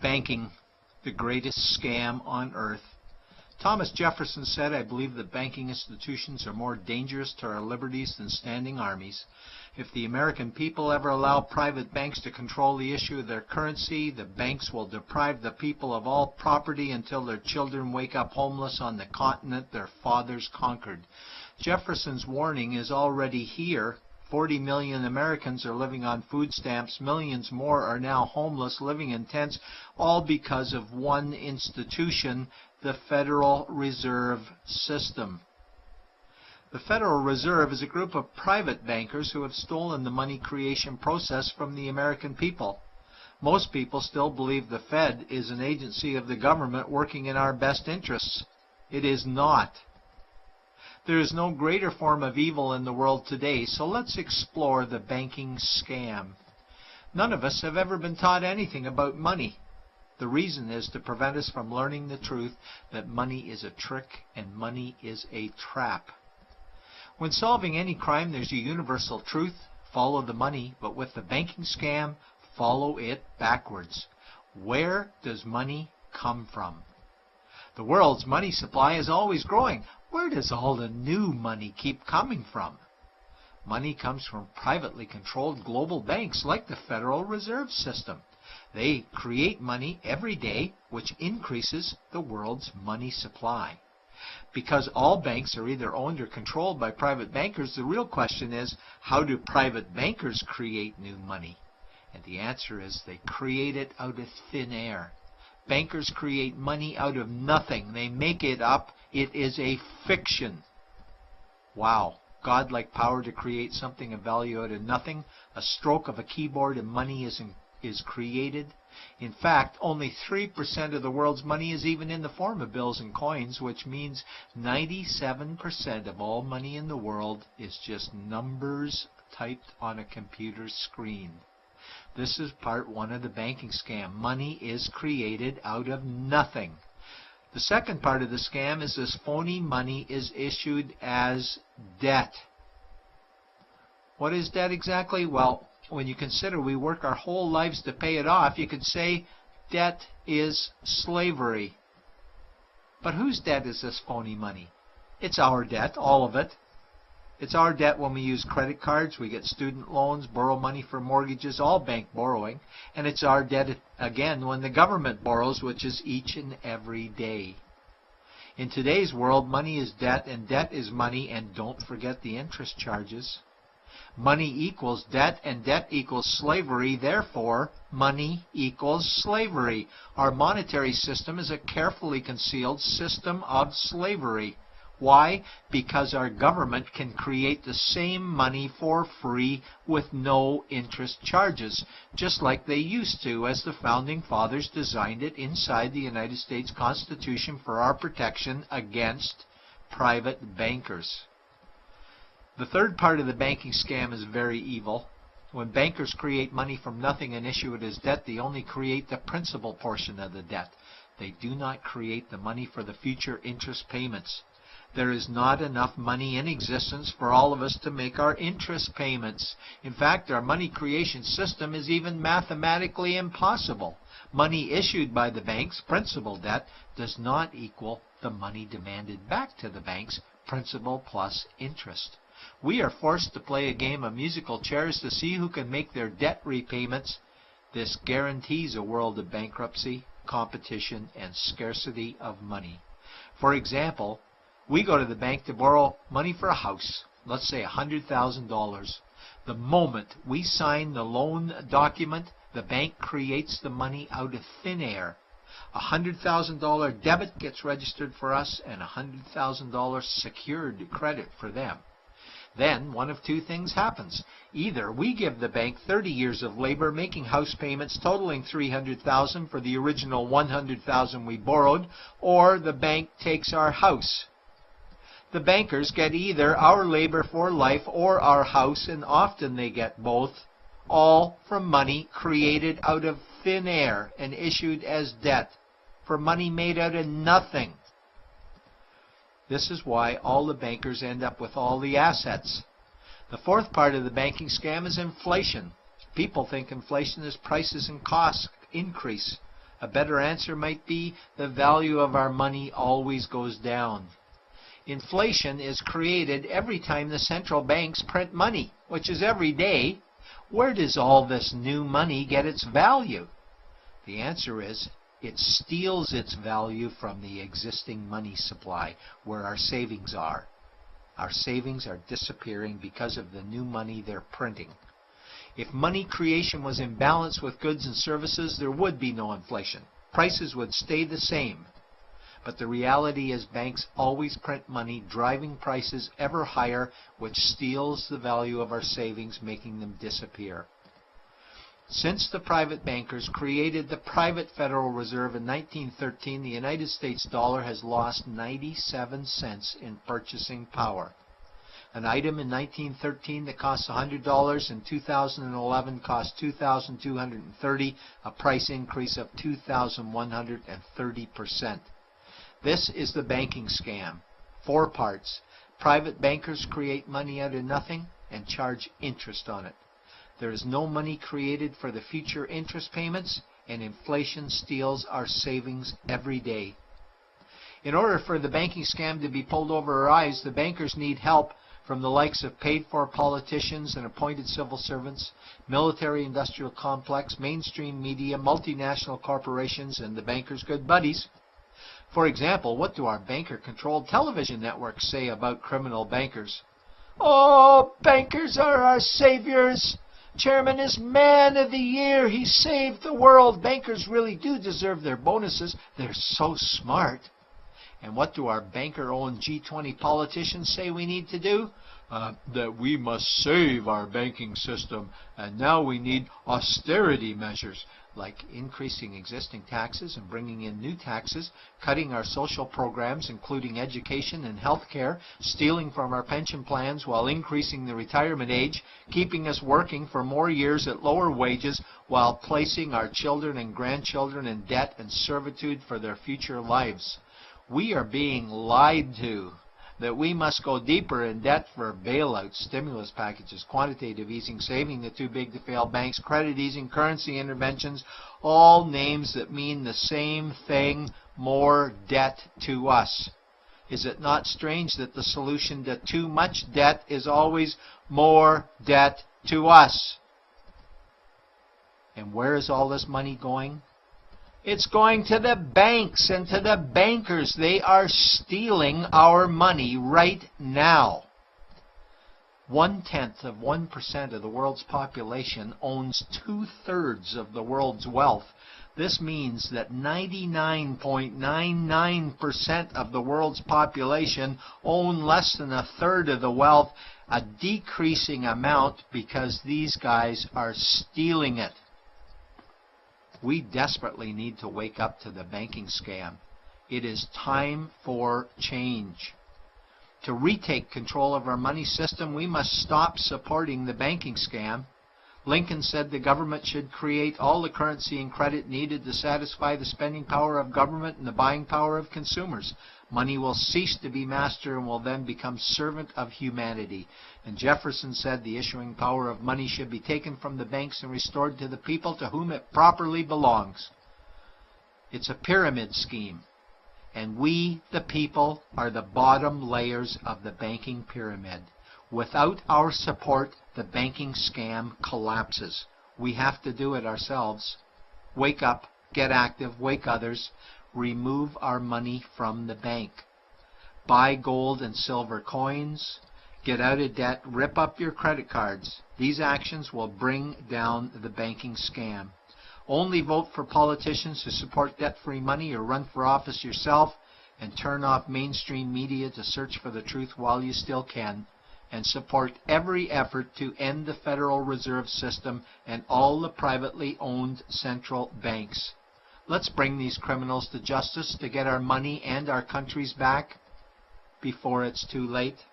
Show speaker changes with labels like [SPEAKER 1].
[SPEAKER 1] Banking, the greatest scam on earth. Thomas Jefferson said, "I believe that banking institutions are more dangerous to our liberties than standing armies. If the American people ever allow private banks to control the issue of their currency, the banks will deprive the people of all property until their children wake up homeless on the continent their fathers conquered." Jefferson's warning is already here. 40 million Americans are living on food stamps. Millions more are now homeless, living in tents, all because of one institution, the Federal Reserve System. The Federal Reserve is a group of private bankers who have stolen the money creation process from the American people. Most people still believe the Fed is an agency of the government working in our best interests. It is not. There is no greater form of evil in the world today, so let's explore the banking scam. None of us have ever been taught anything about money. The reason is to prevent us from learning the truth that money is a trick and money is a trap. When solving any crime, there's a universal truth: follow the money, but with the banking scam, follow it backwards. Where does money come from? The world's money supply is always growing. Where does all the new money keep coming from? Money comes from privately controlled global banks like the Federal Reserve System. They create money every day, which increases the world's money supply. Because all banks are either owned or controlled by private bankers, the real question is, how do private bankers create new money? And the answer is they create it out of thin air. Bankers create money out of nothing. They make it up. It is a fiction. Wow. Godlike power to create something of value out of nothing. A stroke of a keyboard and money is created. In fact, only 3% of the world's money is even in the form of bills and coins, which means 97% of all money in the world is just numbers typed on a computer screen. This is part one of the banking scam. Money is created out of nothing. The second part of the scam is this phony money is issued as debt. What is debt exactly? Well, when you consider we work our whole lives to pay it off, you could say debt is slavery. But whose debt is this phony money? It's our debt, all of it. It's our debt when we use credit cards, we get student loans, borrow money for mortgages, all bank borrowing. And it's our debt again when the government borrows, which is each and every day. In today's world, money is debt and debt is money, and don't forget the interest charges. Money equals debt and debt equals slavery, therefore money equals slavery. Our monetary system is a carefully concealed system of slavery. Why? Because our government can create the same money for free with no interest charges, just like they used to, as the Founding Fathers designed it inside the United States Constitution for our protection against private bankers. The third part of the banking scam is very evil. When bankers create money from nothing and issue it as debt, they only create the principal portion of the debt. They do not create the money for the future interest payments. There is not enough money in existence for all of us to make our interest payments. In fact, our money creation system is even mathematically impossible. Money issued by the banks, principal debt, does not equal the money demanded back to the banks, principal plus interest. We are forced to play a game of musical chairs to see who can make their debt repayments. This guarantees a world of bankruptcy, competition, and scarcity of money. For example, we go to the bank to borrow money for a house, let's say $100,000. The moment we sign the loan document, the bank creates the money out of thin air. A $100,000 debit gets registered for us and a $100,000 secured credit for them. Then one of two things happens. Either we give the bank 30 years of labor making house payments totaling $300,000 for the original $100,000 we borrowed, or the bank takes our house. The bankers get either our labor for life or our house, and often they get both, all from money created out of thin air and issued as debt, for money made out of nothing. This is why all the bankers end up with all the assets. The fourth part of the banking scam is inflation. People think inflation is prices and costs increase. A better answer might be the value of our money always goes down. Inflation is created every time the central banks print money, which is every day. Where does all this new money get its value? The answer is it steals its value from the existing money supply, where our savings are. Our savings are disappearing because of the new money they're printing. If money creation was in balance with goods and services, there would be no inflation. Prices would stay the same. But the reality is banks always print money, driving prices ever higher, which steals the value of our savings, making them disappear. Since the private bankers created the private Federal Reserve in 1913, the United States dollar has lost 97 cents in purchasing power. An item in 1913 that cost $100 in 2011 cost $2,230, a price increase of 2,130%. This is the banking scam. 4 parts. Private bankers create money out of nothing and charge interest on it. There is no money created for the future interest payments, and inflation steals our savings every day. In order for the banking scam to be pulled over our eyes, the bankers need help from the likes of paid-for politicians and appointed civil servants, military-industrial complex, mainstream media, multinational corporations, and the bankers' good buddies. For example, what do our banker-controlled television networks say about criminal bankers? "Oh, bankers are our saviors. Chairman is man of the year. He saved the world. Bankers really do deserve their bonuses. They're so smart." And what do our banker-owned G20 politicians say we need to do? That we must save our banking system, and now we need austerity measures, like increasing existing taxes and bringing in new taxes, cutting our social programs, including education and health care, stealing from our pension plans while increasing the retirement age, keeping us working for more years at lower wages while placing our children and grandchildren in debt and servitude for their future lives. We are being lied to that we must go deeper in debt for bailouts, stimulus packages, quantitative easing, saving the too big to fail banks, credit easing, currency interventions, all names that mean the same thing, more debt to us. Is it not strange that the solution to too much debt is always more debt to us? And where is all this money going? It's going to the banks and to the bankers. They are stealing our money right now. 0.1% of the world's population owns 2/3 of the world's wealth. This means that 99.99% of the world's population own less than 1/3 of the wealth, a decreasing amount because these guys are stealing it. We desperately need to wake up to the banking scam. It is time for change. To retake control of our money system, we must stop supporting the banking scam. Lincoln said the government should create all the currency and credit needed to satisfy the spending power of government and the buying power of consumers. Money will cease to be master and will then become servant of humanity. And Jefferson said the issuing power of money should be taken from the banks and restored to the people to whom it properly belongs. It's a pyramid scheme. And we, the people, are the bottom layers of the banking pyramid. Without our support, the banking scam collapses. We have to do it ourselves. Wake up, get active, wake others. Remove our money from the bank. Buy gold and silver coins. Get out of debt. Rip up your credit cards. These actions will bring down the banking scam. Only vote for politicians who support debt-free money, or run for office yourself, and turn off mainstream media to search for the truth while you still can. And support every effort to end the Federal Reserve System and all the privately owned central banks. Let's bring these criminals to justice to get our money and our countries back before it's too late.